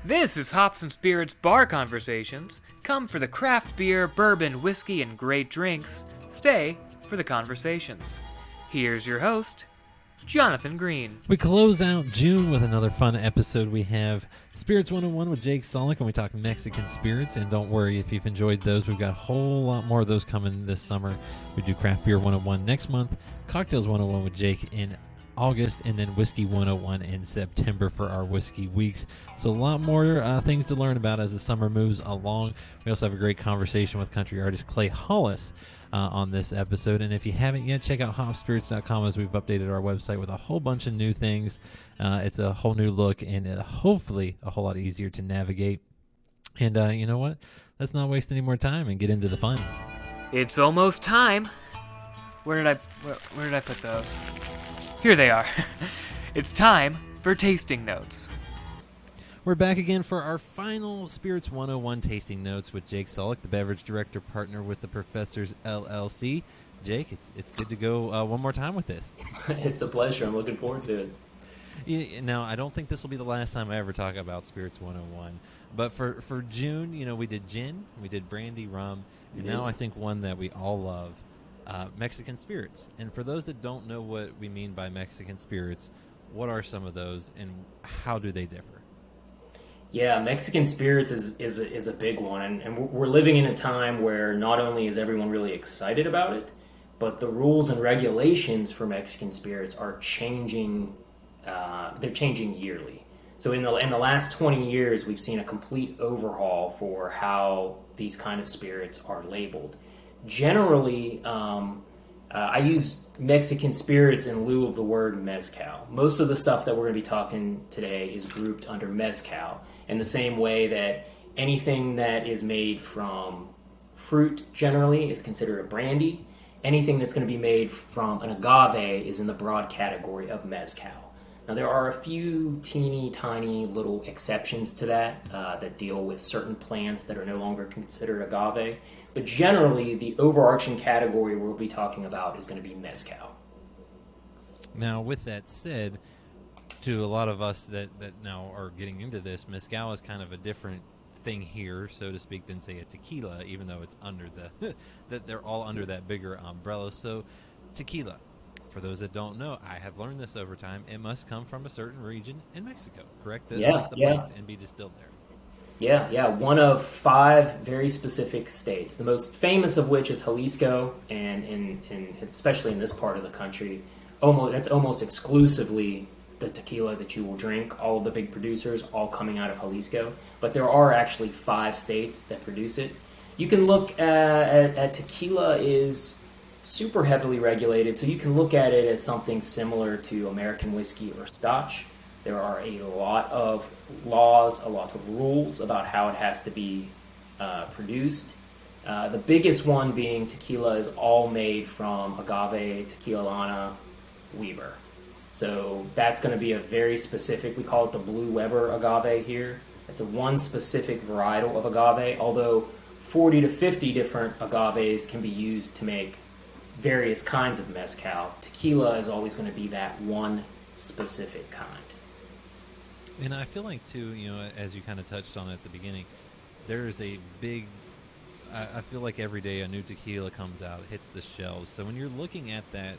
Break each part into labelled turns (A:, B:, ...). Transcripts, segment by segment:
A: This is Hops and Spirits Bar Conversations. Come for the craft beer, bourbon, whiskey, and great drinks. Stay for the conversations. Here's your host, Jonathan Green.
B: We close out June with another fun episode. We have Spirits 101 with Jake Sulek, and we talk Mexican spirits. And don't worry, if you've enjoyed those, we've got a whole lot more of those coming this summer. We do Craft Beer 101 next month, Cocktails 101 with Jake in August, and then Whiskey 101 in September for our Whiskey Weeks. So a lot more things to learn about as the summer moves along. We also have a great conversation with country artist Clay Hollis on this episode. And if you haven't yet, check out hopspirits.com, as we've updated our website with a whole bunch of new things. It's a whole new look and hopefully a whole lot easier to navigate. And you know what? Let's not waste any more time and get into the fun.
A: It's almost time. Where did I put those? Here they are. It's time for tasting notes.
B: We're back again for our final Spirits 101 tasting notes with Jake Sulek, the beverage director partner with the Professors LLC. Jake, it's good to go one more time with this.
C: It's a pleasure. I'm looking forward to it.
B: Yeah, now, I don't think this will be the last time I ever talk about Spirits 101. But for June, we did gin, we did brandy, rum, and now I think one that we all love, Mexican spirits. And for those that don't know what we mean by Mexican spirits, what are some of those and how do they differ?
C: Yeah, Mexican spirits is a big one, and we're living in a time where not only is everyone really excited about it, but the rules and regulations for Mexican spirits are changing. They're changing yearly. So in the last 20 years, we've seen a complete overhaul for how these kind of spirits are labeled. Generally, I use Mexican spirits in lieu of the word mezcal. Most of the stuff that we're going to be talking today is grouped under mezcal, in the same way that anything that is made from fruit generally is considered a brandy. Anything that's going to be made from an agave is in the broad category of mezcal. Now, there are a few teeny tiny little exceptions to that that deal with certain plants that are no longer considered agave. But generally, the overarching category we'll be talking about is going to be mezcal.
B: Now, with that said, to a lot of us that now are getting into this, mezcal is kind of a different thing here, so to speak, than, say, a tequila, even though it's under that they're all under that bigger umbrella. So, tequila. For those that don't know, I have learned this over time. It must come from a certain region in Mexico, correct? Plant and be distilled there.
C: Yeah. One of 5 very specific states. The most famous of which is Jalisco, and especially in this part of the country, that's almost exclusively the tequila that you will drink. All of the big producers, all coming out of Jalisco. But there are actually 5 states that produce it. You can look at tequila is super heavily regulated, so you can look at it as something similar to American whiskey or Scotch. There are a lot of laws, a lot of rules about how it has to be produced. The biggest one being tequila is all made from agave tequilana weaver. So that's going to be a very specific, we call it the Blue Weber agave here. It's a one specific varietal of agave, although 40 to 50 different agaves can be used to make various kinds of mezcal. Tequila is always going to be that one specific kind.
B: And I feel like, too, as you kind of touched on at the beginning, there's a big, I feel like every day a new tequila comes out, hits the shelves. So when you're looking at that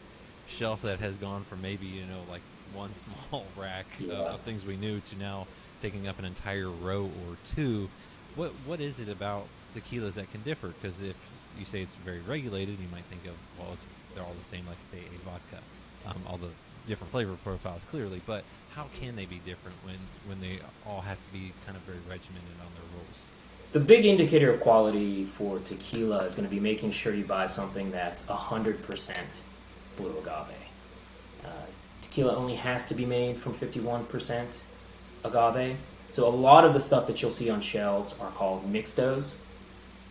B: shelf that has gone from maybe, like one small rack of things we knew to now taking up an entire row or two, what is it about tequilas that can differ? Because if you say it's very regulated, you might think of, they're all the same, like, say, a vodka. All the different flavor profiles, clearly. But how can they be different when they all have to be kind of very regimented on their rules?
C: The big indicator of quality for tequila is going to be making sure you buy something that's 100% blue agave. Tequila only has to be made from 51% agave. So a lot of the stuff that you'll see on shelves are called mixtos,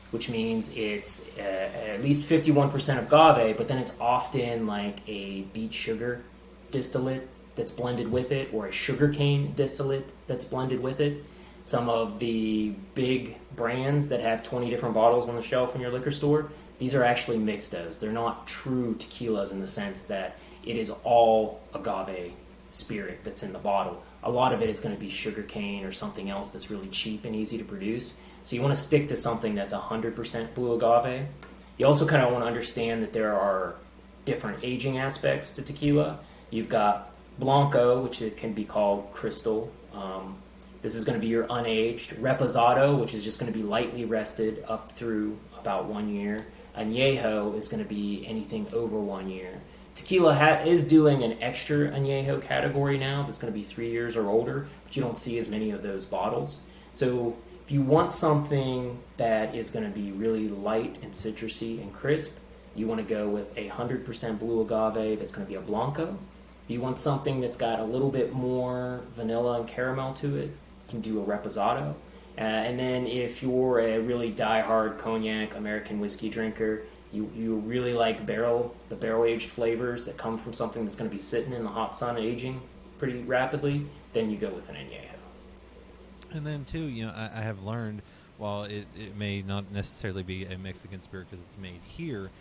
C: which means it's at least 51% agave, but then it's often like a beet sugar distillate that's blended with it, or a sugarcane distillate that's blended with it. Some of the big brands that have 20 different bottles on the shelf in your liquor store, these are actually mixtos. They're not true tequilas in the sense that it is all agave spirit that's in the bottle. A lot of it is going to be sugarcane or something else that's really cheap and easy to produce. So you want to stick to something that's 100% blue agave. You also kind of want to understand that there are different aging aspects to tequila. You've got Blanco, which it can be called crystal. This is going to be your unaged. Reposado, which is just going to be lightly rested up through about 1 year. Añejo is going to be anything over 1 year. Tequila is doing an extra Añejo category now that's going to be 3 years or older, but you don't see as many of those bottles. So if you want something that is going to be really light and citrusy and crisp, you want to go with 100% blue agave that's going to be a Blanco. If you want something that's got a little bit more vanilla and caramel to it, you can do a Reposado. And then if you're a really die-hard cognac American whiskey drinker, you really like the barrel-aged flavors that come from something that's going to be sitting in the hot sun aging pretty rapidly, then you go with an Añejo.
B: And then, too, I have learned, while it may not necessarily be a Mexican spirit because it's made here,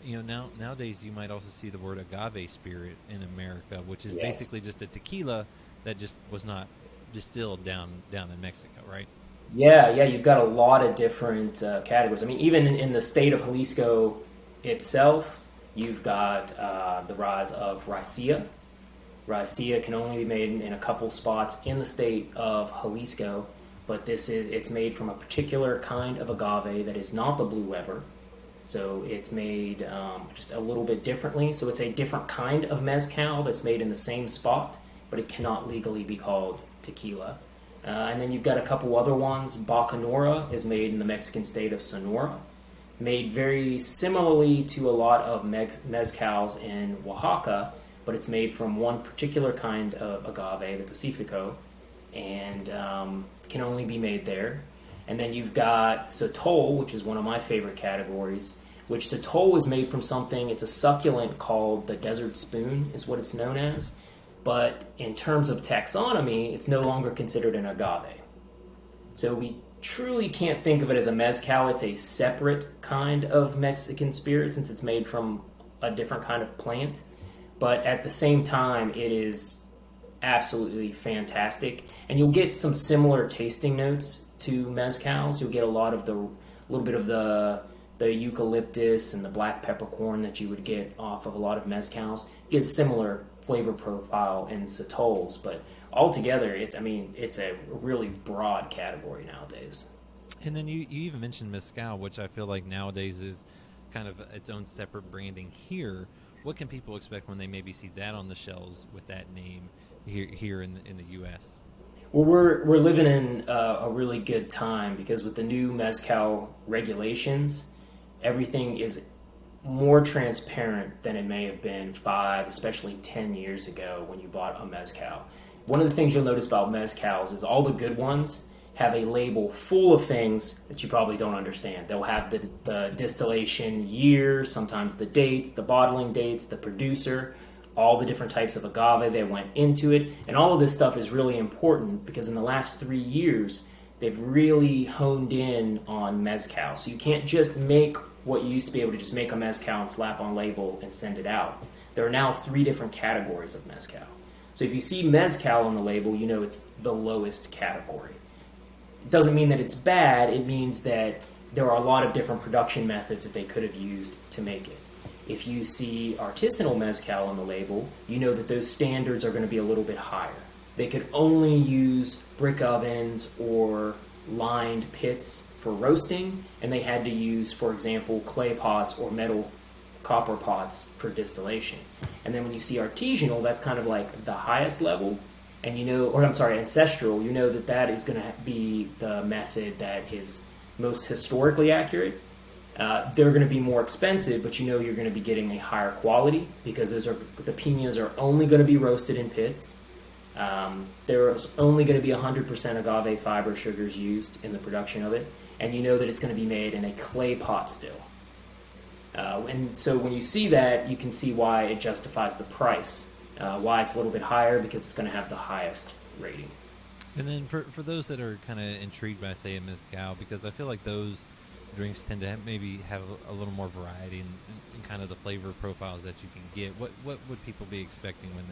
B: nowadays you might also see the word agave spirit in America, which is basically just a tequila that just was not distilled down in Mexico, right?
C: Yeah, you've got a lot of different categories. I mean, even in the state of Jalisco itself, you've got the rise of raicilla. Raicilla can only be made in a couple spots in the state of Jalisco, but it's made from a particular kind of agave that is not the Blue Weber. So it's made just a little bit differently. So it's a different kind of mezcal that's made in the same spot, but it cannot legally be called tequila. And then you've got a couple other ones. Bakanora is made in the Mexican state of Sonora, made very similarly to a lot of mezcals in Oaxaca, but it's made from one particular kind of agave, the Pacifico, and can only be made there. And then you've got Sotol, which is one of my favorite categories, which Sotol is made from something, it's a succulent called the desert spoon, is what it's known as. But in terms of taxonomy, it's no longer considered an agave. So we truly can't think of it as a mezcal. It's a separate kind of Mexican spirit since it's made from a different kind of plant. But at the same time, it is absolutely fantastic. And you'll get some similar tasting notes to mezcals. You'll get a little bit of the eucalyptus and the black peppercorn that you would get off of a lot of mezcals. You get similar flavor profile in Sotols, but altogether, it's a really broad category nowadays.
B: And then you even mentioned mezcal, which I feel like nowadays is kind of its own separate branding here. What can people expect when they maybe see that on the shelves with that name here in the U.S.?
C: Well, we're living in a really good time because with the new mezcal regulations, everything is more transparent than it may have been 5, especially 10 years ago when you bought a mezcal. One of the things you'll notice about mezcals is all the good ones have a label full of things that you probably don't understand. They'll have the distillation year, sometimes the dates, the bottling dates, the producer, all the different types of agave that went into it. And all of this stuff is really important because in the last 3 years, they've really honed in on mezcal. So you can't just make what you used to be able to just make a mezcal and slap on label and send it out. There are now 3 different categories of mezcal. So if you see mezcal on the label, you know it's the lowest category. It doesn't mean that it's bad. It means that there are a lot of different production methods that they could have used to make it. If you see artisanal mezcal on the label, you know that those standards are going to be a little bit higher. They could only use brick ovens or lined pits for roasting, and they had to use, for example, clay pots or metal copper pots for distillation. And then when you see artisanal, that's kind of like the highest level, and ancestral, you know that is going to be the method that is most historically accurate. They're going to be more expensive, but you know you're going to be getting a higher quality because the piñas are only going to be roasted in pits. There's only going to be 100% agave fiber sugars used in the production of it, and you know that it's going to be made in a clay pot still. And so when you see that, you can see why it justifies the price, why it's a little bit higher, because it's going to have the highest rating.
B: And then for those that are kind of intrigued by, say, a mezcal, because I feel like those drinks tend to maybe have a little more variety in kind of the flavor profiles that you can get. What would people be expecting when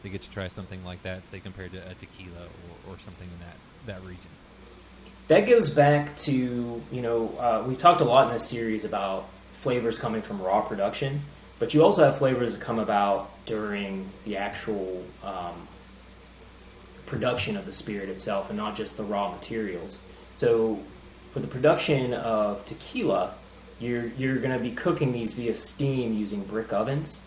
B: they get to try something like that, say compared to a tequila or something in that region?
C: That goes back to, we talked a lot in this series about flavors coming from raw production, but you also have flavors that come about during the actual production of the spirit itself and not just the raw materials. So for the production of tequila, you're going to be cooking these via steam using brick ovens,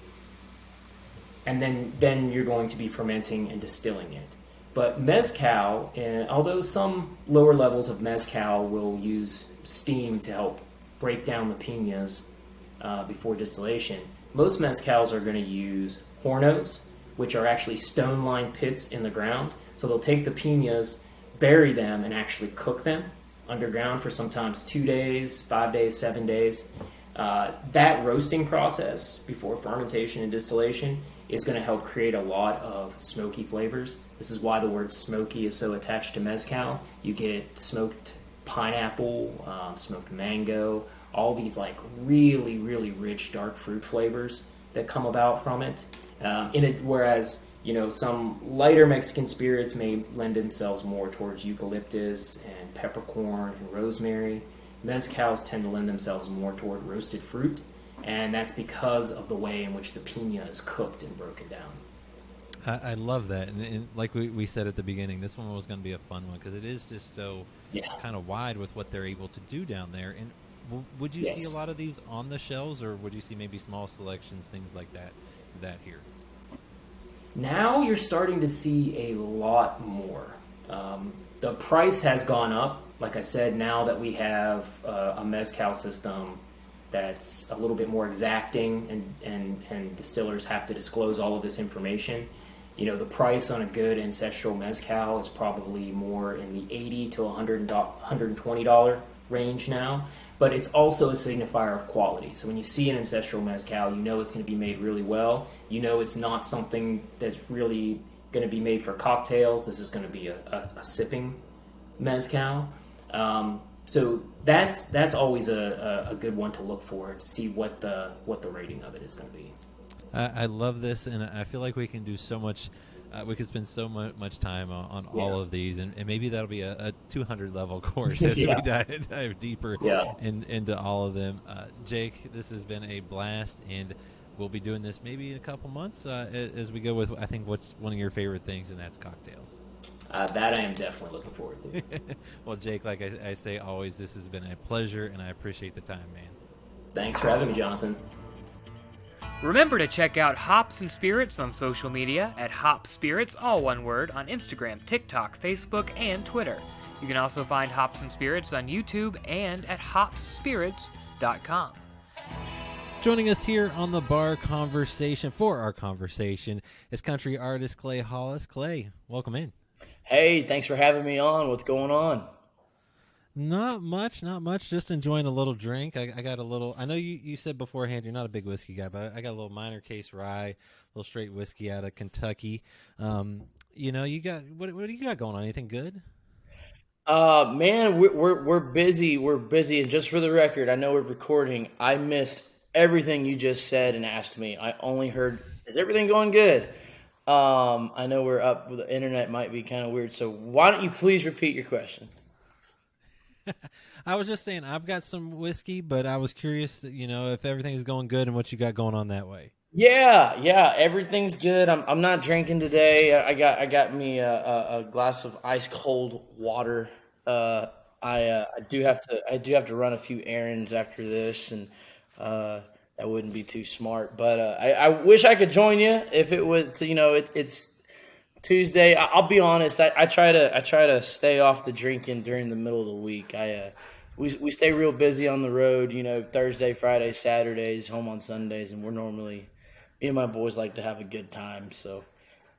C: and then you're going to be fermenting and distilling it. But mezcal, although some lower levels of mezcal will use steam to help break down the piñas before distillation, most mezcals are going to use hornos, which are actually stone-lined pits in the ground. So they'll take the piñas, bury them, and actually cook them underground for sometimes 2 days, 5 days, 7 days. That roasting process before fermentation and distillation is going to help create a lot of smoky flavors. This is why the word smoky is so attached to mezcal. You get smoked pineapple, smoked mango, all these like really, really rich dark fruit flavors that come about from it. Whereas some lighter Mexican spirits may lend themselves more towards eucalyptus and peppercorn and rosemary. Mezcals tend to lend themselves more toward roasted fruit, and that's because of the way in which the piña is cooked and broken down.
B: I love that, and like we said at the beginning, this one was going to be a fun one because it is just so kind of wide with what they're able to do down there. And would you see a lot of these on the shelves, or would you see maybe small selections, things like that here?
C: Now you're starting to see a lot more. The price has gone up. Like I said, now that we have a mezcal system that's a little bit more exacting and distillers have to disclose all of this information, the price on a good ancestral mezcal is probably more in the $80 to $120 range now. But it's also a signifier of quality. So when you see an ancestral mezcal, it's going to be made really well. It's not something that's really going to be made for cocktails. This is going to be a sipping mezcal. So that's always a good one to look for to see what the rating of it is going to be.
B: I love this, and I feel like we can do so much. We could spend so much time on all of these, and maybe that'll be a 200 level course as we dive deeper into all of them. Jake, this has been a blast, and we'll be doing this maybe in a couple months as we go with, I think, what's one of your favorite things, and that's cocktails.
C: That I am definitely looking forward to.
B: Well, Jake, like I say always, this has been a pleasure, and I appreciate the time, man.
C: Thanks for having me, Jonathan.
A: Remember to check out Hops and Spirits on social media at Hops Spirits, all one word, on Instagram, TikTok, Facebook, and Twitter. You can also find Hops and Spirits on YouTube and at hopspirits.com.
B: Joining us here on the bar conversation for our conversation is country artist Clay Hollis. Clay, welcome in.
D: Hey, thanks for having me on. What's going on?
B: Not much. Just enjoying a little drink. I got a little. I know you said beforehand you're not a big whiskey guy, but I got a little minor case rye, a little straight whiskey out of Kentucky. You got what do you got going on? Anything good?
D: Man, we're busy. We're busy, and just for the record, I know we're recording. I missed everything you just said and asked me. I only heard, "Is everything going good?" I know we're up. The internet might be kind of weird, so why don't you please repeat your question?
B: I was just saying I've got some whiskey, but I was curious, if everything's going good and what you got going on that way.
D: Yeah, everything's good. I'm not drinking today. I got me a glass of ice cold water. I do have to run a few errands after this, and that wouldn't be too smart. But I wish I could join you if it was. It's Tuesday. I'll be honest. I try to stay off the drinking during the middle of the week. We stay real busy on the road. Thursday, Friday, Saturdays, home on Sundays, and me and my boys like to have a good time. So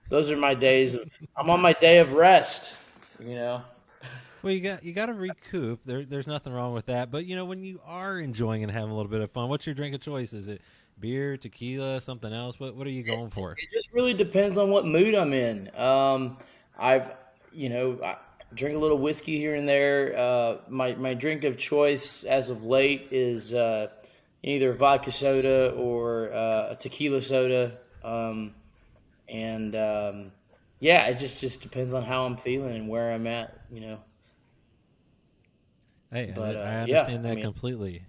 D: those are my days. I'm on my day of rest.
B: Well, you got to recoup. There's nothing wrong with that. But when you are enjoying and having a little bit of fun, what's your drink of choice? Is it beer, tequila, something else? What are you going for?
D: It just really depends on what mood I'm in. drink a little whiskey here and there. My drink of choice as of late is either vodka soda or a tequila soda. Yeah, it just depends on how I'm feeling and where I'm at, you know.
B: Hey,
D: But
B: I
D: yeah,
B: understand
D: I
B: that
D: mean,
B: completely.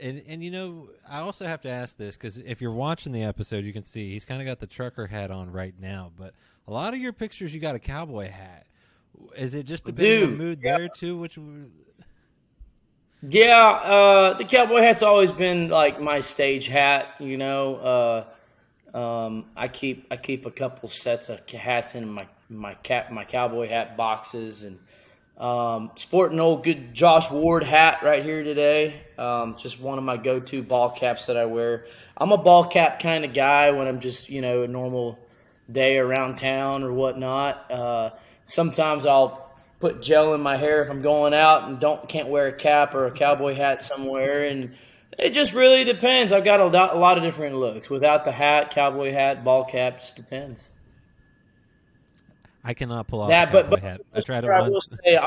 B: And you know, I also have to ask this because if you're watching the episode, you can see he's kind of got the trucker hat on right now. But a lot of your pictures, you got a cowboy hat. Is it just depending on
D: dude,
B: mood there too?
D: yeah, the cowboy hat's always been like my stage hat, you know. I keep a couple sets of hats in my cowboy hat boxes, and sporting an old good Josh Ward hat right here today. Just one of my go-to ball caps that I wear. I'm a ball cap kind of guy when I'm just, you know, a normal day around town or whatnot. Sometimes I'll put gel in my hair if I'm going out and can't wear a cap or a cowboy hat somewhere, and it just really depends. I've got a lot of different looks. Without the hat, cowboy hat, ball cap, just depends.
B: I cannot pull off a
D: That, but
B: cowboy hat. I tried it
D: I will
B: once.
D: say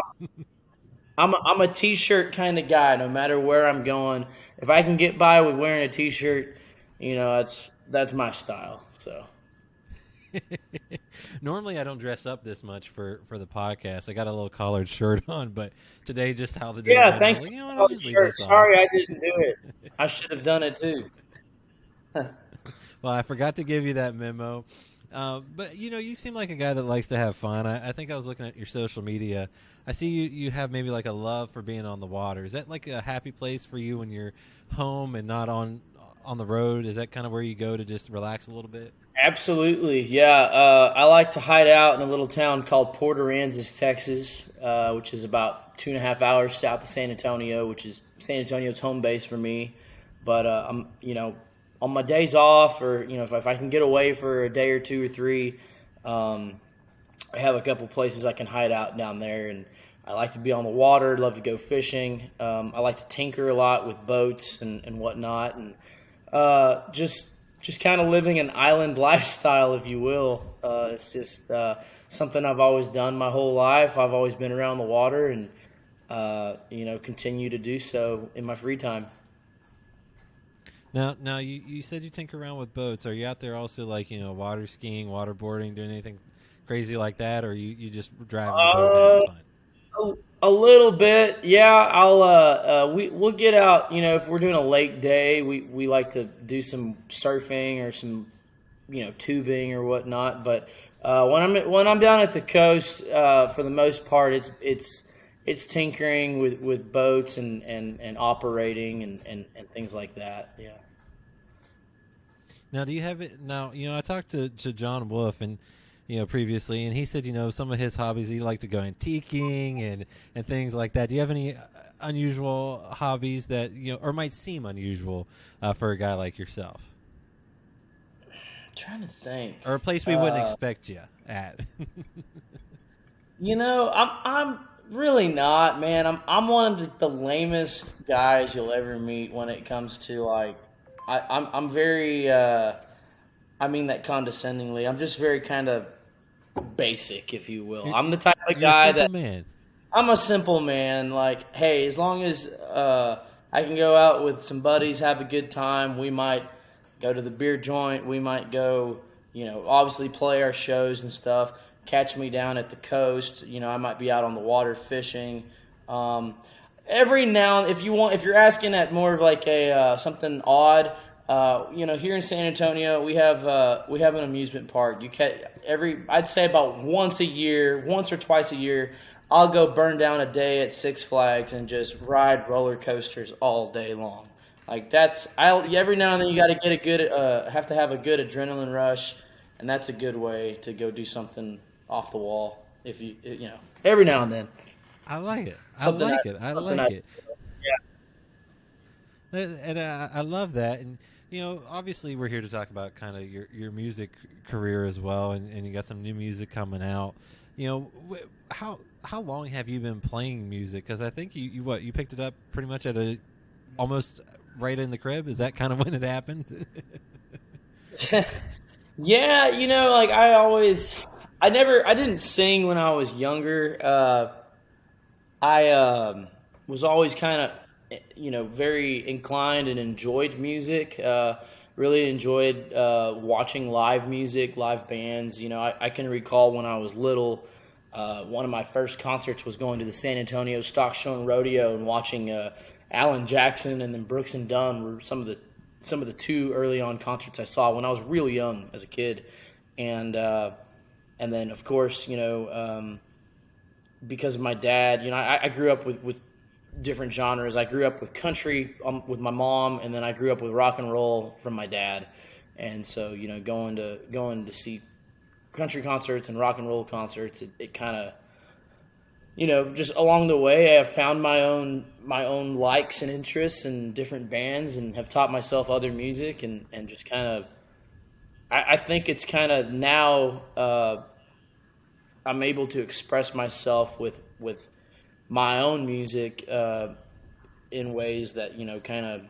D: I'm a t-shirt kind of guy. No matter where I'm going, if I can get by with wearing a t-shirt, you know, that's my style. So
B: Normally, I don't dress up this much for the podcast. I got a little collared shirt on, but today, just how the day
D: yeah,
B: went, I
D: thanks
B: was
D: for
B: like, you know what,
D: the
B: I'll
D: colored
B: just leave
D: shirt.
B: this on.
D: Sorry, I didn't do it. I should have done it too.
B: Well, I forgot to give you that memo. But, you know, you seem like a guy that likes to have fun. I think I was looking at your social media. I see you have maybe like a love for being on the water. Is that like a happy place for you when you're home and not on the road? Is that kind of where you go to just relax a little bit?
D: Absolutely, yeah. I like to hide out in a little town called Port Aransas, Texas, which is about 2.5 hours south of San Antonio, which is San Antonio's home base for me. But I'm, you know, on my days off, or you know, if I can get away for a day or two or three, I have a couple places I can hide out down there, and I like to be on the water. Love to go fishing. I like to tinker a lot with boats and whatnot, and just kind of living an island lifestyle, if you will. It's just something I've always done my whole life. I've always been around the water, and you know, continue to do so in my free time.
B: Now you said you tinker around with boats. Are you out there also like, you know, water skiing, waterboarding, doing anything crazy like that, or you just driving the boat and having fun?
D: A little bit, yeah. We'll get out. You know, if we're doing a lake day, we like to do some surfing or some, you know, tubing or whatnot. But when I'm down at the coast, for the most part, it's tinkering with boats and operating and things like that. Yeah.
B: Now, do you have it? Now, you know, I talked to John Wolf and, you know, previously, and he said, you know, some of his hobbies, he liked to go antiquing and things like that. Do you have any unusual hobbies that, you know, or might seem unusual for a guy like yourself?
D: I'm trying to think.
B: Or a place we wouldn't expect you at?
D: You know, I'm really not, man. I'm one of the lamest guys you'll ever meet when it comes to like, I'm very, I mean that condescendingly. I'm just very kind of basic, if you will. I'm the type of
B: You're a
D: guy
B: simple
D: that
B: man.
D: I'm a simple man. Like, hey, as long as I can go out with some buddies, have a good time. We might go to the beer joint. We might go, you know, obviously play our shows and stuff. Catch me down at the coast. You know, I might be out on the water fishing. Every now, if you're asking at more of like a something odd, you know, here in San Antonio, we have an amusement park. I'd say about once or twice a year, I'll go burn down a day at Six Flags and just ride roller coasters all day long. Like every now and then you got to get have to have a good adrenaline rush, and that's a good way to go do something off the wall. If you know, every now and then.
B: I like it. I
D: Something
B: like
D: I-
B: it. I
D: something
B: like
D: I-
B: it.
D: Yeah.
B: And I love that. And, you know, obviously we're here to talk about kind of your music career as well, and you got some new music coming out. You know, how long have you been playing music? Because I think you picked it up pretty much at almost right in the crib. Is that kind of when it happened?
D: Yeah, you know, like I didn't sing when I was younger. I was always kind of, very inclined and enjoyed music. Really enjoyed watching live music, live bands. I can recall when I was little, one of my first concerts was going to the San Antonio Stock Show and Rodeo and watching Alan Jackson and then Brooks and Dunn were some of the two early on concerts I saw when I was real young as a kid, and then of course because of my dad, I grew up with different genres. I grew up with country with my mom, and then I grew up with rock and roll from my dad, and so going to see country concerts and rock and roll concerts, it kind of just along the way, I have found my own likes and interests in different bands, and have taught myself other music, and just kind of, I think it's kind of now I'm able to express myself with my own music in ways that kind of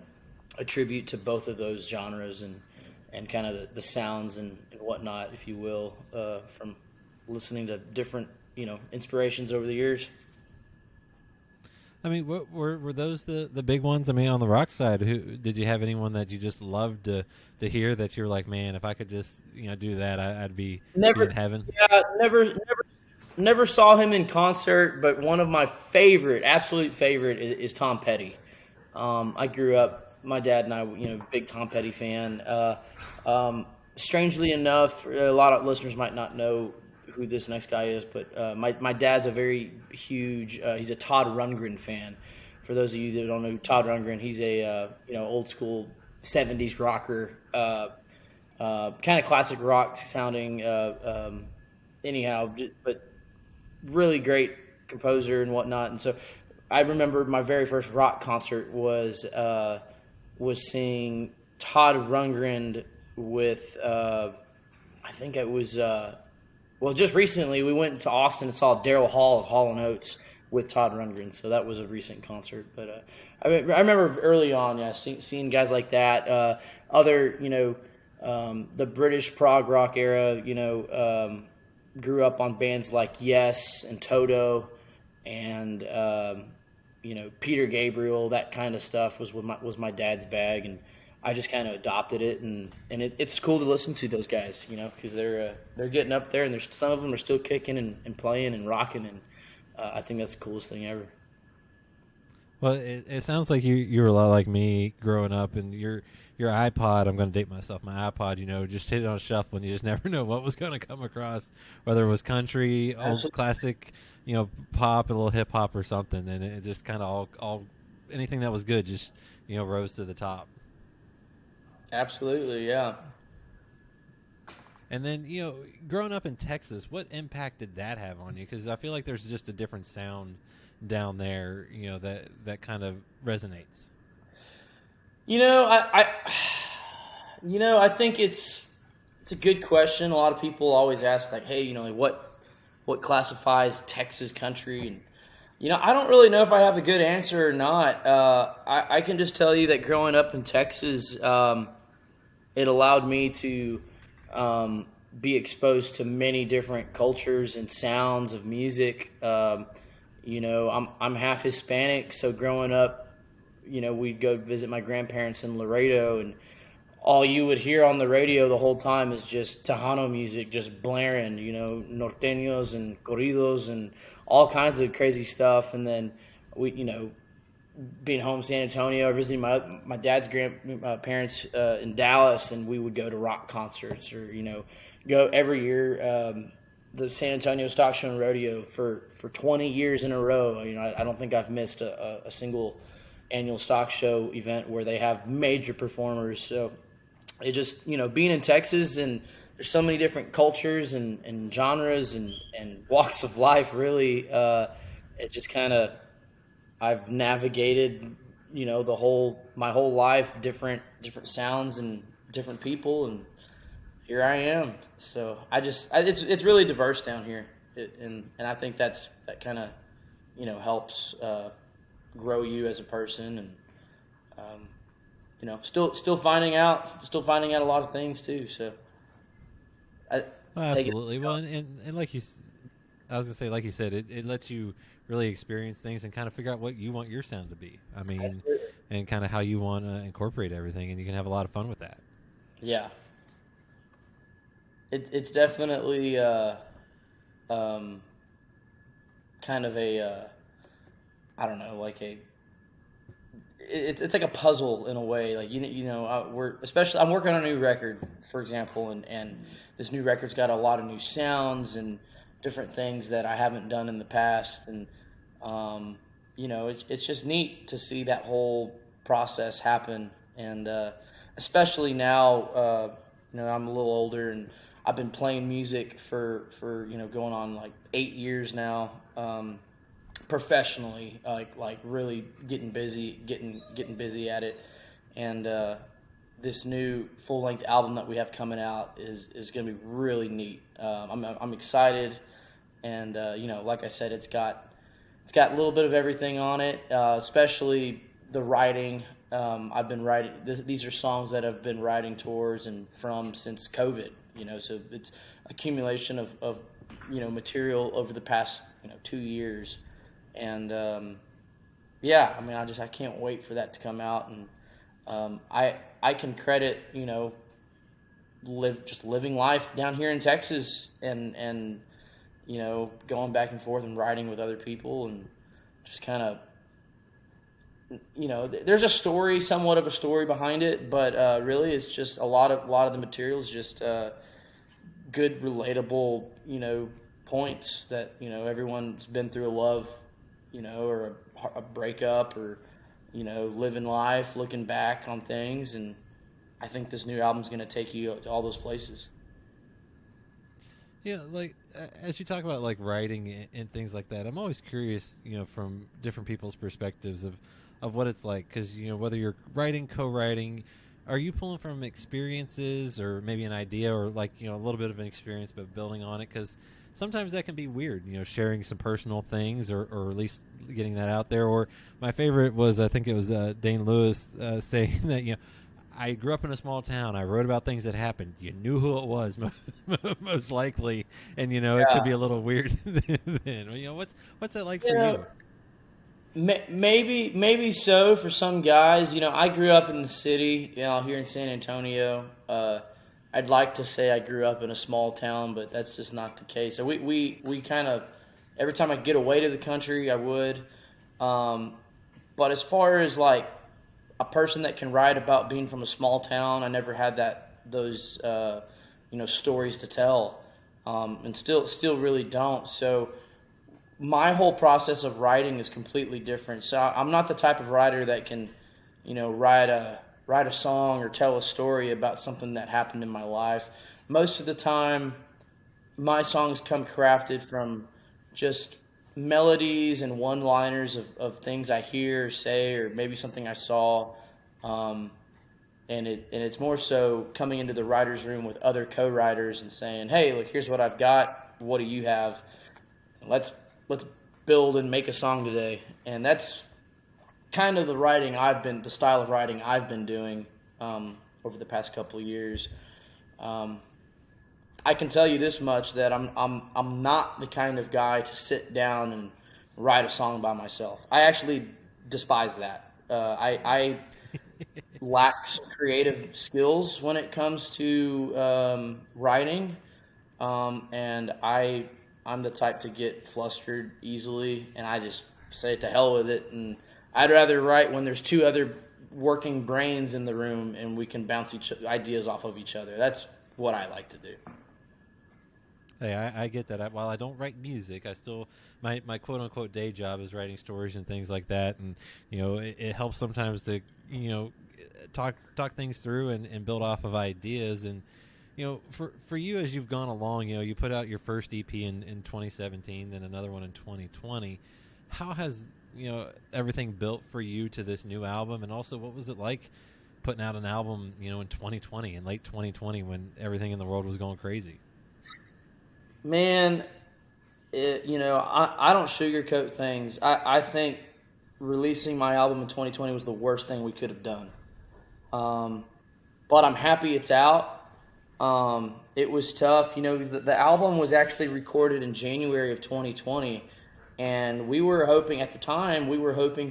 D: attribute to both of those genres and kind of the sounds and whatnot, if you will, from listening to different inspirations over the years.
B: I mean, what were those the big ones? I mean, on the rock side, who did you have anyone that you just loved to hear that you were like, man, if I could just do that, I'd be in heaven?
D: Yeah, never saw him in concert, but one of my absolute favorite is Tom Petty. I grew up, my dad and I, big Tom Petty fan. Strangely enough, a lot of listeners might not know who this next guy is, but my dad's a very huge, he's a Todd Rundgren fan. For those of you that don't know Todd Rundgren, he's a old school 70s rocker, kind of classic rock sounding, anyhow, but really great composer and whatnot. And so I remember my very first rock concert was seeing Todd Rundgren with, I think it was, just recently we went to Austin and saw Daryl Hall of Hall & Oates with Todd Rundgren. So that was a recent concert. But I remember early on, seeing guys like that. Other, the British prog rock era, grew up on bands like Yes and Toto and, Peter Gabriel. That kind of stuff was my dad's bag. And I just kind of adopted it, and it's cool to listen to those guys, because they're getting up there, and there's some of them are still kicking and playing and rocking, and I think that's the coolest thing ever.
B: Well, it sounds like you were a lot like me growing up, and your iPod. I'm going to date myself. My iPod, just hit it on shuffle, and you just never know what was going to come across, whether it was country, old classic, pop, a little hip hop or something, and it just kind of all anything that was good just rose to the top.
D: Absolutely, yeah.
B: And then, growing up in Texas, what impact did that have on you? Because I feel like there's just a different sound down there, that kind of resonates.
D: I think it's a good question. A lot of people always ask, like, hey, what classifies Texas country? And I don't really know if I have a good answer or not. I can just tell you that growing up in Texas, it allowed me to be exposed to many different cultures and sounds of music. I'm half Hispanic, so growing up, we'd go visit my grandparents in Laredo, and all you would hear on the radio the whole time is just Tejano music, just blaring, norteños and corridos and all kinds of crazy stuff. And then we, being home in San Antonio, visiting my dad's grandparents in Dallas, and we would go to rock concerts or go every year. The San Antonio Stock Show and Rodeo for 20 years in a row. I don't think I've missed a single annual stock show event where they have major performers. So it just being in Texas, and there's so many different cultures and genres and walks of life. Really, it just kind of. I've navigated, my whole life, different sounds and different people, and here I am. So it's really diverse down here, and I think that kind of, helps grow you as a person, and still finding out a lot of things too. So
B: Well, absolutely. Well, and I was gonna say, like you said, it lets you really experience things and kind of figure out what you want your sound to be. I mean, and kind of how you want to incorporate everything, and you can have a lot of fun with that.
D: Yeah. It's definitely kind of a I don't know, like it's like a puzzle in a way. Like I'm working on a new record, for example, and this new record's got a lot of new sounds and different things that I haven't done in the past, and it's just neat to see that whole process happen, and especially now, I'm a little older and I've been playing music for going on like 8 years now, professionally, like really getting busy at it, and this new full-length album that we have coming out is going to be really neat. I'm excited, and like I said, it's got a little bit of everything on it, especially the writing. I've been writing. These are songs that I've been writing towards and from since COVID. So it's accumulation of material over the past 2 years, and I can't wait for that to come out, and I can credit living life down here in Texas, and going back and forth and writing with other people, and just kind of there's somewhat of a story behind it, but really it's just a lot of the materials just good relatable points that everyone's been through a love, or a breakup, or living life, looking back on things, and I think this new album's going to take you to all those places.
B: Yeah, like as you talk about like writing and things like that, I'm always curious, from different people's perspectives of what it's like, because whether you're writing, co-writing, are you pulling from experiences or maybe an idea, or like a little bit of an experience but building on it? Because sometimes that can be weird, sharing some personal things, or at least getting that out there. Or my favorite was, I think it was Dane Lewis saying that I grew up in a small town. I wrote about things that happened. You knew who it was, most likely, and it could be a little weird. Then, what's that like for you?
D: Maybe so for some guys. I grew up in the city, here in San Antonio. I'd like to say I grew up in a small town, but that's just not the case. So we kind of, every time I get away to the country, I would. But as far as like a person that can write about being from a small town, I never had those stories to tell, and still really don't. So my whole process of writing is completely different. So I'm not the type of writer that can, write a song or tell a story about something that happened in my life. Most of the time, my songs come crafted from just melodies and one-liners of things I hear or say, or maybe something I saw. And it's more so coming into the writer's room with other co-writers and saying, hey, look, here's what I've got. What do you have? Let's build and make a song today. And that's kind of the style of writing I've been doing over the past couple of years. I can tell you this much, that I'm not the kind of guy to sit down and write a song by myself. I actually despise that. I lack some creative skills when it comes to writing, and I'm the type to get flustered easily, and I just say to hell with it. And I'd rather write when there's two other working brains in the room and we can bounce ideas off of each other. That's what I like to do.
B: Hey, I get that. While I don't write music, I still my quote unquote day job is writing stories and things like that, and it helps sometimes to talk things through and build off of ideas. And for you, as you've gone along, you put out your first EP in 2017, then another one in 2020. How has everything built for you to this new album, and also what was it like putting out an album in 2020, in late 2020, when everything in the world was going crazy?
D: Man, I don't sugarcoat things. I think releasing my album in 2020 was the worst thing we could have done. But I'm happy it's out. It was tough. The album was actually recorded in January of 2020, and we were hoping at the time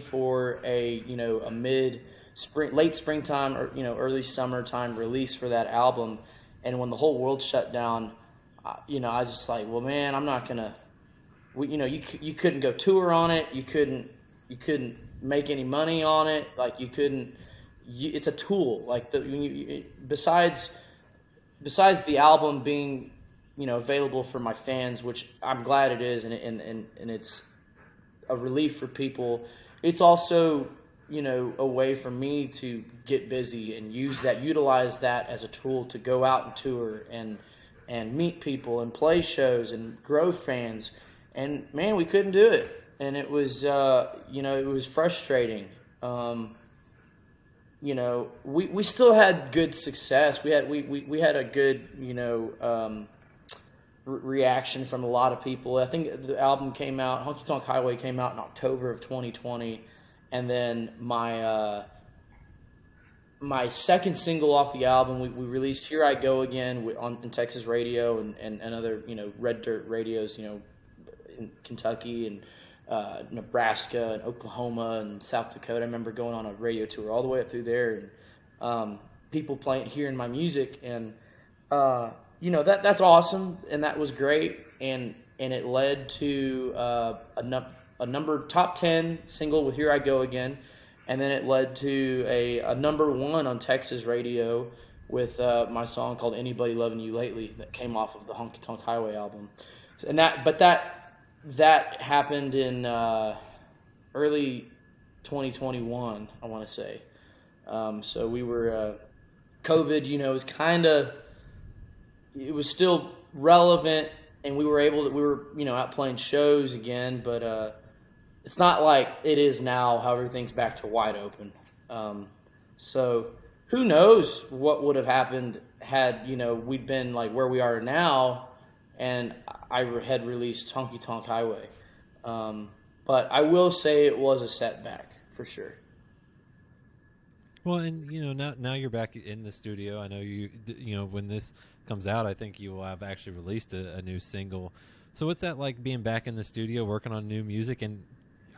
D: for a mid spring, late springtime, or early summertime release for that album. And when the whole world shut down, I was just like, well, man, I'm not gonna. You couldn't go tour on it. You couldn't make any money on it. Like you couldn't. It's a tool. Like besides the album being available for my fans, which I'm glad it is, and it's a relief for people. It's also a way for me to get busy and utilize that as a tool to go out and tour and meet people and play shows and grow fans. And man, we couldn't do it, and it was it was frustrating. We still had good success. We had a good reaction from a lot of people. I think the album came out, Honky Tonk Highway came out in October of 2020, and then my second single off the album, we released Here I Go Again on Texas radio and other red dirt radios in Kentucky and Nebraska and Oklahoma and South Dakota. I remember going on a radio tour all the way up through there, and people hearing my music, and that's awesome, and that was great, and it led to a number top 10 single with Here I Go Again, and then it led to a number 1 on Texas radio with my song called Anybody Loving You Lately that came off of the Honky Tonk Highway album, and that happened in early 2021, I want to say. So we were COVID, it was still relevant, and we were out playing shows again, but it's not like it is now, how everything's back to wide open. So who knows what would have happened had we'd been like where we are now, and I had released Honky Tonk Highway. But I will say it was a setback for sure.
B: Well, and now you're back in the studio. I know when this comes out, I think you will have actually released a new single. So what's that like, being back in the studio working on new music? And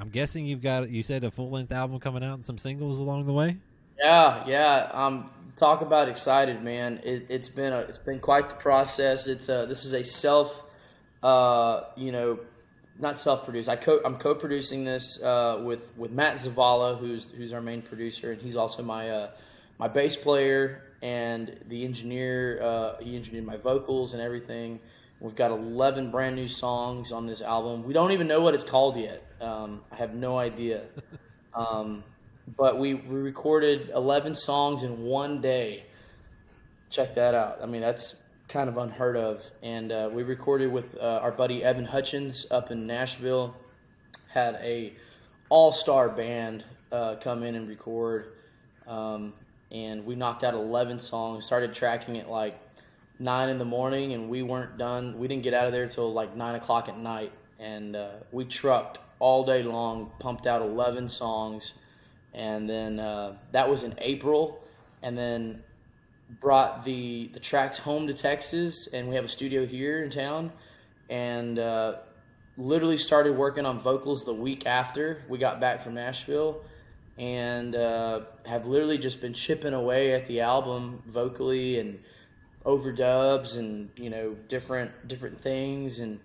B: I'm guessing you said a full-length album coming out and some singles along the way?
D: Yeah. Talk about excited, man. It's been quite the process. This is a not self-produced. I'm co-producing this with Matt Zavala, who's our main producer, and he's also my bass player and the engineer. He engineered my vocals and everything. We've got 11 brand new songs on this album. We don't even know what it's called yet. I have no idea. But we recorded 11 songs in one day. Check that out. I mean, that's kind of unheard of. And we recorded with our buddy Evan Hutchins up in Nashville. Had a all-star band come in and record. And we knocked out 11 songs. Started tracking at like 9 in the morning, and we weren't done. We didn't get out of there till like 9 o'clock at night. And we trucked all day long, pumped out 11 songs. And then that was in April, and then brought the tracks home to Texas, and we have a studio here in town, and literally started working on vocals the week after we got back from Nashville, and have literally just been chipping away at the album vocally and overdubs and different things, and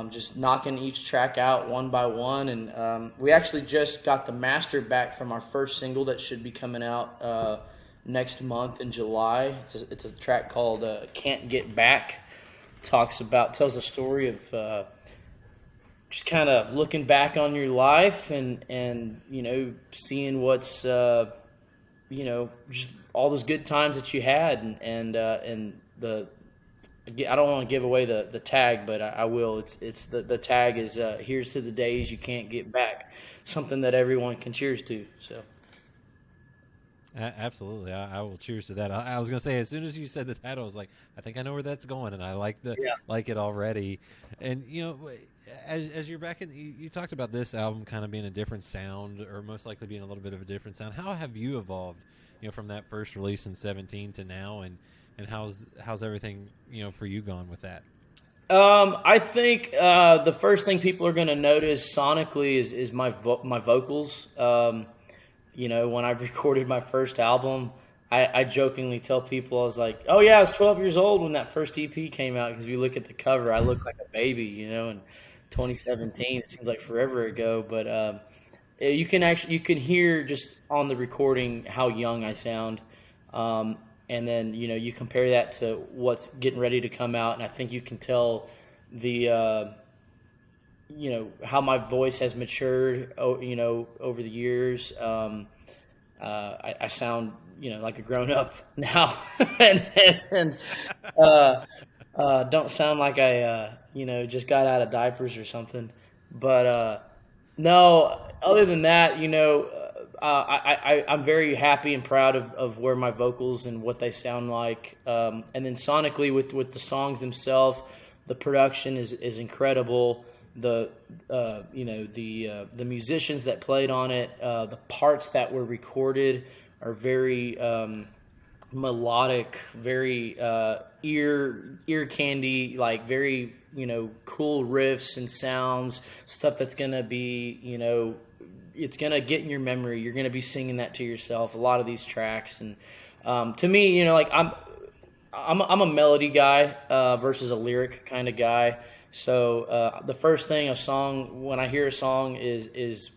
D: just knocking each track out one by one. And we actually just got the master back from our first single that should be coming out next month in July. It's a track called Can't Get Back. Tells the story of just kind of looking back on your life and seeing what's just all those good times that you had, and the I don't want to give away the tag, but I will. It's the tag is here's to the days you can't get back, something that everyone can cheers to. So
B: absolutely, I will cheers to that. I was gonna say, as soon as you said the title, I was like, I think I know where that's going, and I like it already. And as you're back in, you talked about this album kind of being a different sound, or most likely being a little bit of a different sound. How have you evolved, from that first release in 2017 to now? And and how's everything for you going with that?
D: I think the first thing people are going to notice sonically is my vocals. When I recorded my first album, I jokingly tell people, I was like, "Oh yeah, I was 12 years old when that first EP came out." Because if you look at the cover, I look like a baby, in 2017. It seems like forever ago, but you can hear just on the recording how young I sound. And then, you compare that to what's getting ready to come out, and I think you can tell the, how my voice has matured, over the years. I sound, like a grown up now, and don't sound like I, just got out of diapers or something. But no, other than that, I'm very happy and proud of where my vocals and what they sound like. And then sonically with the songs themselves, the production is incredible. The musicians that played on it, the parts that were recorded are very melodic, very ear candy, like very cool riffs and sounds, stuff that's gonna be it's gonna get in your memory. You're gonna be singing that to yourself. A lot of these tracks, and to me, like I'm a melody guy versus a lyric kind of guy. So the first thing when I hear a song is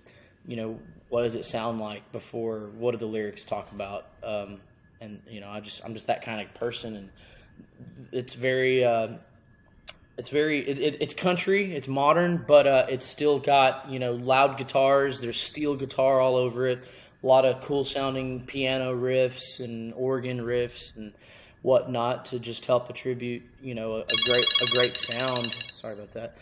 D: what does it sound like before what do the lyrics talk about? And I'm just that kind of person, and it's very it's country, it's modern, but it's still got loud guitars. There's steel guitar all over it. A lot of cool sounding piano riffs and organ riffs and whatnot to just help attribute a great sound. Sorry about that.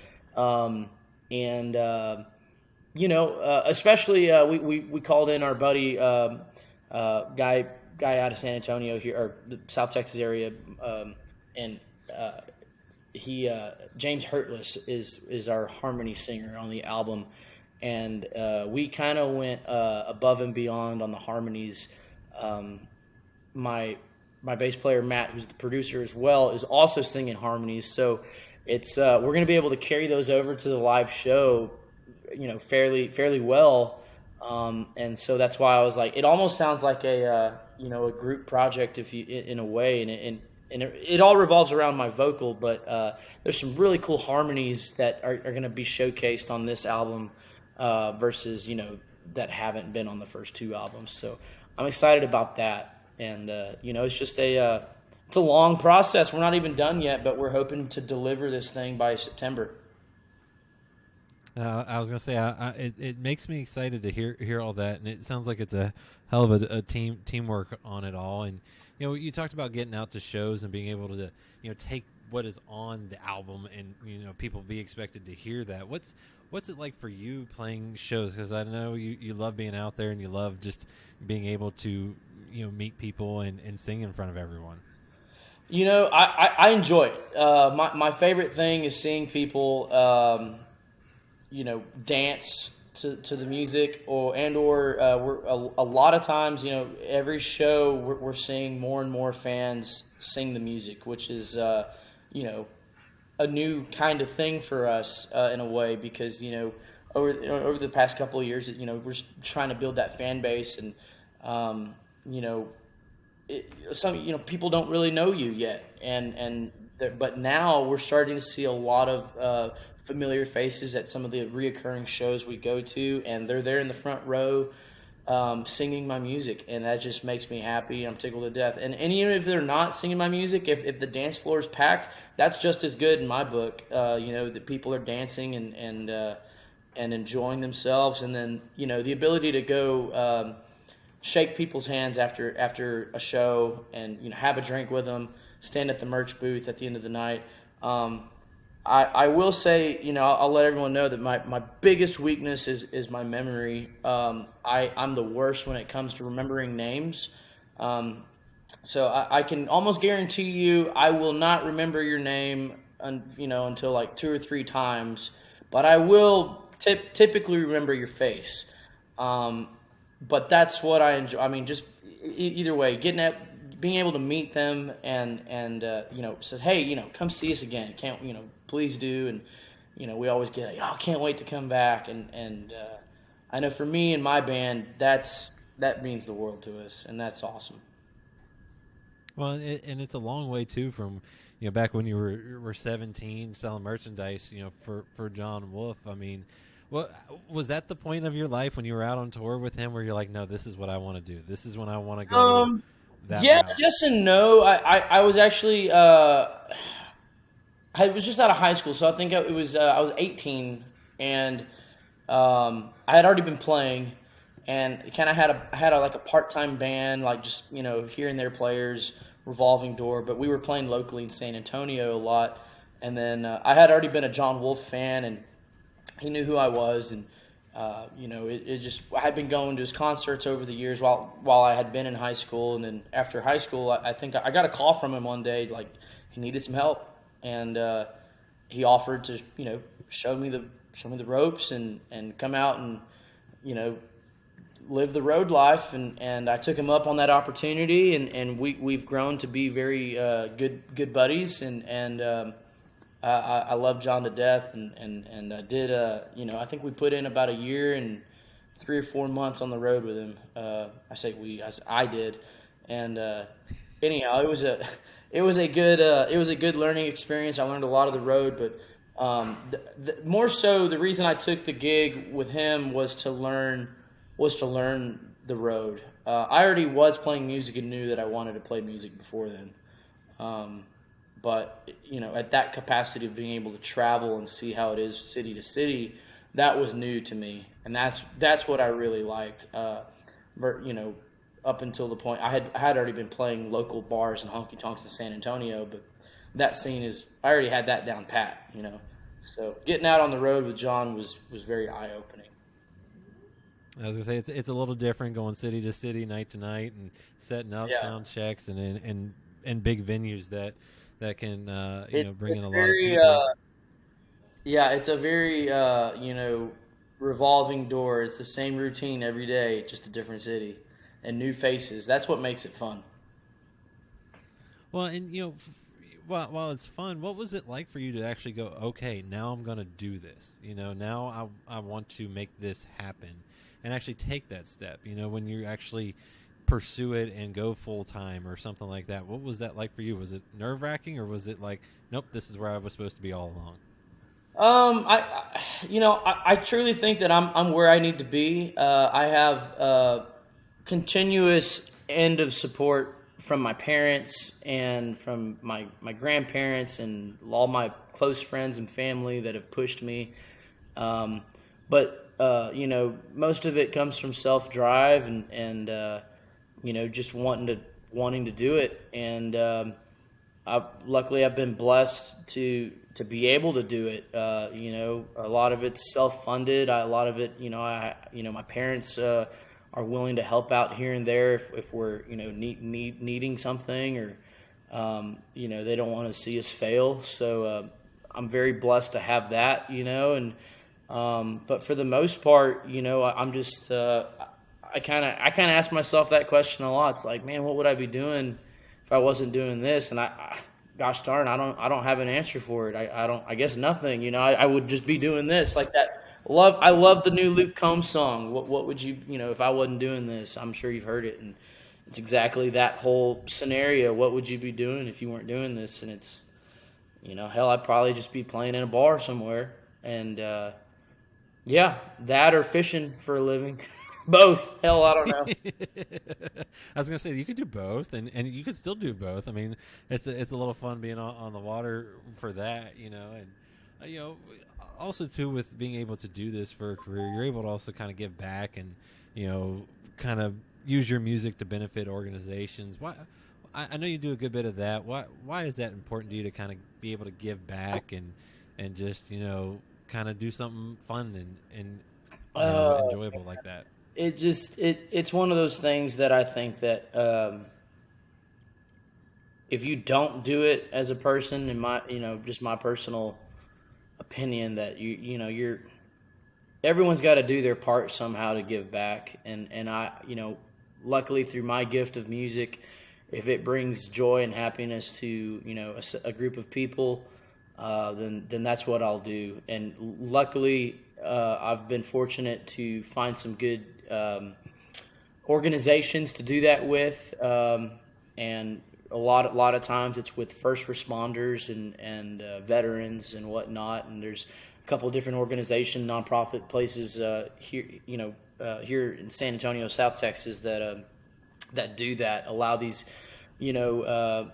D: Especially we called in our buddy guy out of San Antonio here, or the South Texas area, and he James Hurtless is our harmony singer on the album, and we kind of went above and beyond on the harmonies. My bass player Matt, who's the producer as well, is also singing harmonies, so it's we're going to be able to carry those over to the live show, fairly well, and so that's why I was like, it almost sounds like a group project in a way, and it all revolves around my vocal, but there's some really cool harmonies that are going to be showcased on this album versus that haven't been on the first two albums. So I'm excited about that. And it's just it's a long process. We're not even done yet, but we're hoping to deliver this thing by September.
B: I was gonna say, it makes me excited to hear all that, and it sounds like it's a hell of a teamwork on it all. And you talked about getting out to shows and being able to take what is on the album, and people be expected to hear that. What's it like for you playing shows? Because I know you love being out there and you love just being able to meet people and sing in front of everyone.
D: I enjoy it. My favorite thing is seeing people dance to the music, or we're a lot of times, every show we're seeing more and more fans sing the music, which is a new kind of thing for us in a way, because over the past couple of years, we're trying to build that fan base, and some people don't really know you yet, but now we're starting to see a lot of familiar faces at some of the reoccurring shows we go to, and they're there in the front row singing my music, and that just makes me happy. I'm tickled to death. And even if they're not singing my music, if the dance floor is packed, that's just as good in my book. That people are dancing and enjoying themselves, and then the ability to go shake people's hands after a show, and have a drink with them, stand at the merch booth at the end of the night. I will say, I'll let everyone know that my biggest weakness is my memory. I'm the worst when it comes to remembering names. So I can almost guarantee you I will not remember your name until like 2 or 3 times, but I will typically remember your face. But that's what I enjoy. I mean, just either way, getting being able to meet them and said, hey, come see us again. Can't, please do. And, we always get, oh, can't wait to come back. And I know for me and my band, that means the world to us, and that's awesome.
B: Well, and it's a long way too from, back when you were 17 selling merchandise, for John Wolf. I mean, well, was that the point of your life when you were out on tour with him, where you're like, no, this is what I want to do. This is when I want to go.
D: Yeah,
B: route.
D: yes and no. I was actually I was just out of high school, so I think I was 18, and I had already been playing, and kind of had a part-time band, like just here and there players, revolving door. But we were playing locally in San Antonio a lot, and then I had already been a John Wolf fan, and he knew who I was, and it just, I had been going to his concerts over the years while I had been in high school, and then after high school, I think I got a call from him one day, like he needed some help, and he offered to show me the ropes and come out and live the road life, and I took him up on that opportunity, and we've grown to be very good buddies, and I love John to death, and I did I think we put in about a year and 3 or 4 months on the road with him. I did, and anyhow, it was a good learning experience. I learned a lot of the road, but more so the reason I took the gig with him was to learn the road. I already was playing music and knew that I wanted to play music before then. But at that capacity of being able to travel and see how it is city to city, that was new to me, and that's what I really liked. Up until the point I had already been playing local bars and honky tonks in San Antonio, but that scene I already had that down pat. So getting out on the road with John was very eye opening.
B: I was gonna say it's a little different going city to city, night to night, and setting up sound checks and big venues that can bring in a lot of people.
D: It's a very revolving door. It's the same routine every day, just a different city and new faces. That's what makes it fun.
B: Well, and while it's fun, what was it like for you to actually go, okay, now I'm going to do this? Now I want to make this happen, and actually take that step. When you actually pursue it and go full time or something like that. What was that like for you? Was it nerve wracking, or was it like, nope, this is where I was supposed to be all along?
D: I truly think that I'm where I need to be. I have continuous end of support from my parents and from my grandparents and all my close friends and family that have pushed me. But most of it comes from self-drive and just wanting to do it. And luckily I've been blessed to be able to do it. A lot of it's self-funded. A lot of it, my parents are willing to help out here and there if we're needing something, or they don't want to see us fail. So I'm very blessed to have that, and but for the most part, I'm just I kind of ask myself that question a lot. It's like, man, what would I be doing if I wasn't doing this? And gosh darn, I don't have an answer for it. I guess nothing. I would just be doing this, like that. I love the new Luke Combs song. What would you if I wasn't doing this? I'm sure you've heard it, and it's exactly that whole scenario. What would you be doing if you weren't doing this? And it's hell, I'd probably just be playing in a bar somewhere, and that or fishing for a living. Both. Hell, I don't know.
B: I was gonna say you could do both, and you could still do both. I mean, it's a little fun being on the water for that, and also too, with being able to do this for a career, you're able to also kind of give back and kind of use your music to benefit organizations. Why? I know you do a good bit of that. Why is that important to you, to kind of be able to give back and just kind of do something fun and enjoyable like that?
D: It's one of those things that I think that if you don't do it as a person, in my just my personal opinion, that you're everyone's got to do their part somehow to give back, and I luckily through my gift of music if it brings joy and happiness to, you know, a group of people, then that's what I'll do. And luckily, I've been fortunate to find some good organizations to do that with, and a lot of times it's with first responders and veterans and whatnot. And there's a couple of different organization, nonprofit places here, you know, here in San Antonio, South Texas, that do that, allow these, you know,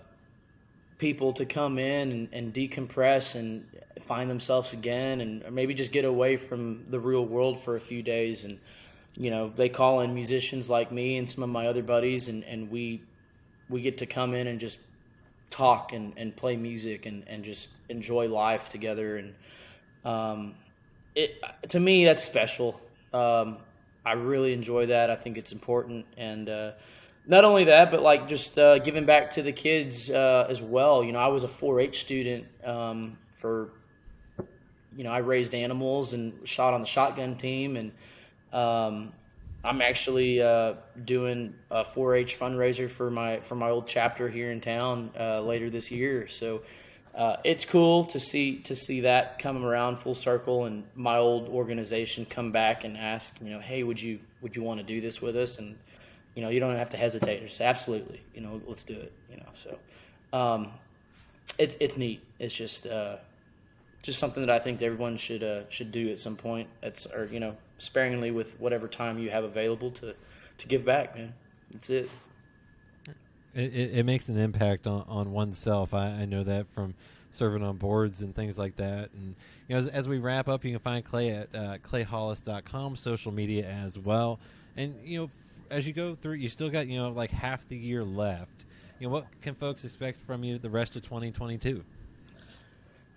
D: people to come in and decompress and find themselves again, and maybe just get away from the real world for a few days. And, you know, they call in musicians like me and some of my other buddies, and we get to come in and just talk and play music and just enjoy life together. And to me, that's special. I really enjoy that. I think it's important. And not only that, but like just giving back to the kids as well. You know, I was a 4-H student for, you know, I raised animals and shot on the shotgun team. And I'm actually doing a 4-H fundraiser for my old chapter here in town later this year. So it's cool to see that come around full circle, and my old organization come back and ask, you know, hey, would you want to do this with us? And, you know, you don't have to hesitate. Just absolutely, you know, let's do it. You know, so it's neat. It's just something that I think everyone should do at some point. Or you know, sparingly with whatever time you have available to give back, man. That's it.
B: It makes an impact on oneself. I know that from serving on boards and things like that. And, you know, as we wrap up, you can find Clay at clayhollis.com, social media as well. And, you know, as you go through, you still got, you know, like half the year left. You know, what can folks expect from you the rest of 2022?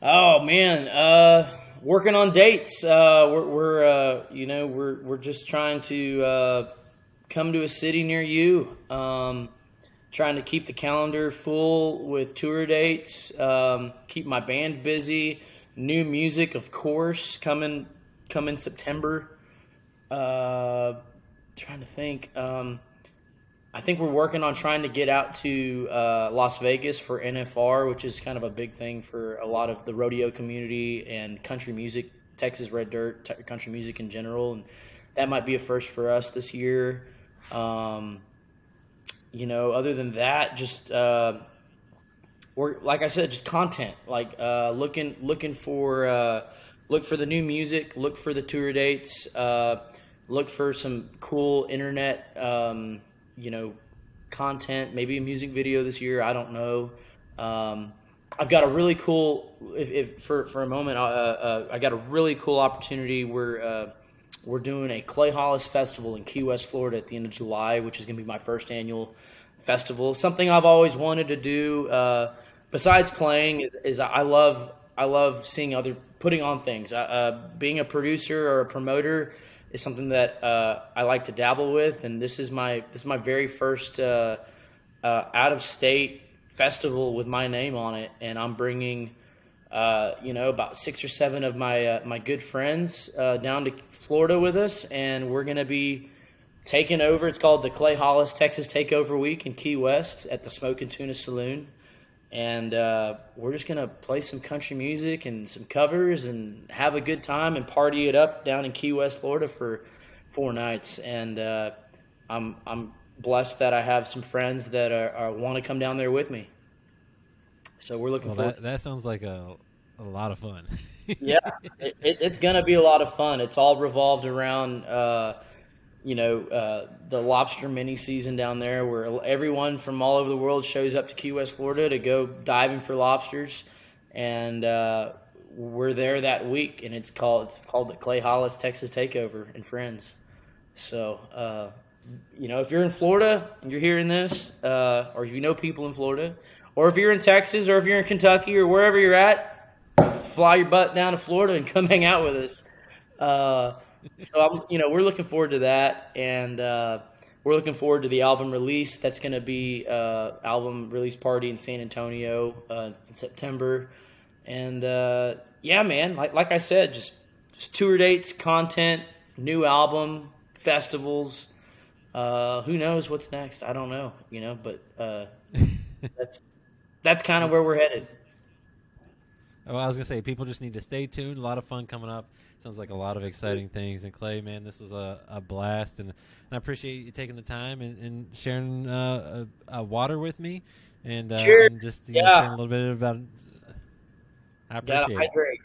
D: Oh man, working on dates. We're just trying to come to a city near you. Trying to keep the calendar full with tour dates. Keep my band busy. New music, of course, coming September. Trying to think. I think we're working on trying to get out to Las Vegas for NFR, which is kind of a big thing for a lot of the rodeo community and country music, Texas Red Dirt, country music in general. And that might be a first for us this year. You know, other than that, just we're, like I said, just content. Like looking for look for the new music, look for the tour dates, look for some cool internet, you know, content. Maybe a music video this year. I don't know. I've got a really cool. If for a moment, I got a really cool opportunity. We're doing a Clay Hollis festival in Key West, Florida at the end of July, which is going to be my first annual festival. Something I've always wanted to do, besides playing, is I love seeing other putting on things. Being a producer or a promoter is something that I like to dabble with, and this is my very first out of state festival with my name on it, and I'm bringing about 6 or 7 of my good friends down to Florida with us, and we're going to be taking over. It's called the Clay Hollis Texas Takeover Week in Key West at the Smoke and Tuna Saloon, and we're just going to play some country music and some covers and have a good time and party it up down in Key West, Florida for 4 nights. And I'm blessed that I have some friends that want to come down there with me. So we're looking forward.
B: That sounds like a lot of fun.
D: Yeah, it's going to be a lot of fun. It's all revolved around, the lobster mini season down there, where everyone from all over the world shows up to Key West, Florida to go diving for lobsters. And we're there that week, and it's called the Clay Hollis Texas Takeover and Friends. So, if you're in Florida and you're hearing this, or if you know people in Florida, or if you're in Texas, or if you're in Kentucky, or wherever you're at, fly your butt down to Florida and come hang out with us. So we're looking forward to that, and we're looking forward to the album release. That's going to be album release party in San Antonio in September. And man, like I said, just tour dates, content, new album, festivals. Who knows what's next? I don't know, but that's kind of where we're headed.
B: Oh, I was gonna say people just need to stay tuned. A lot of fun coming up. Sounds like a lot of exciting things. And Clay, man, this was a blast, and I appreciate you taking the time and sharing water with me, and
D: Cheers.
B: and just
D: Yeah.
B: sharing a little bit about. I appreciate it.
D: Hydrate.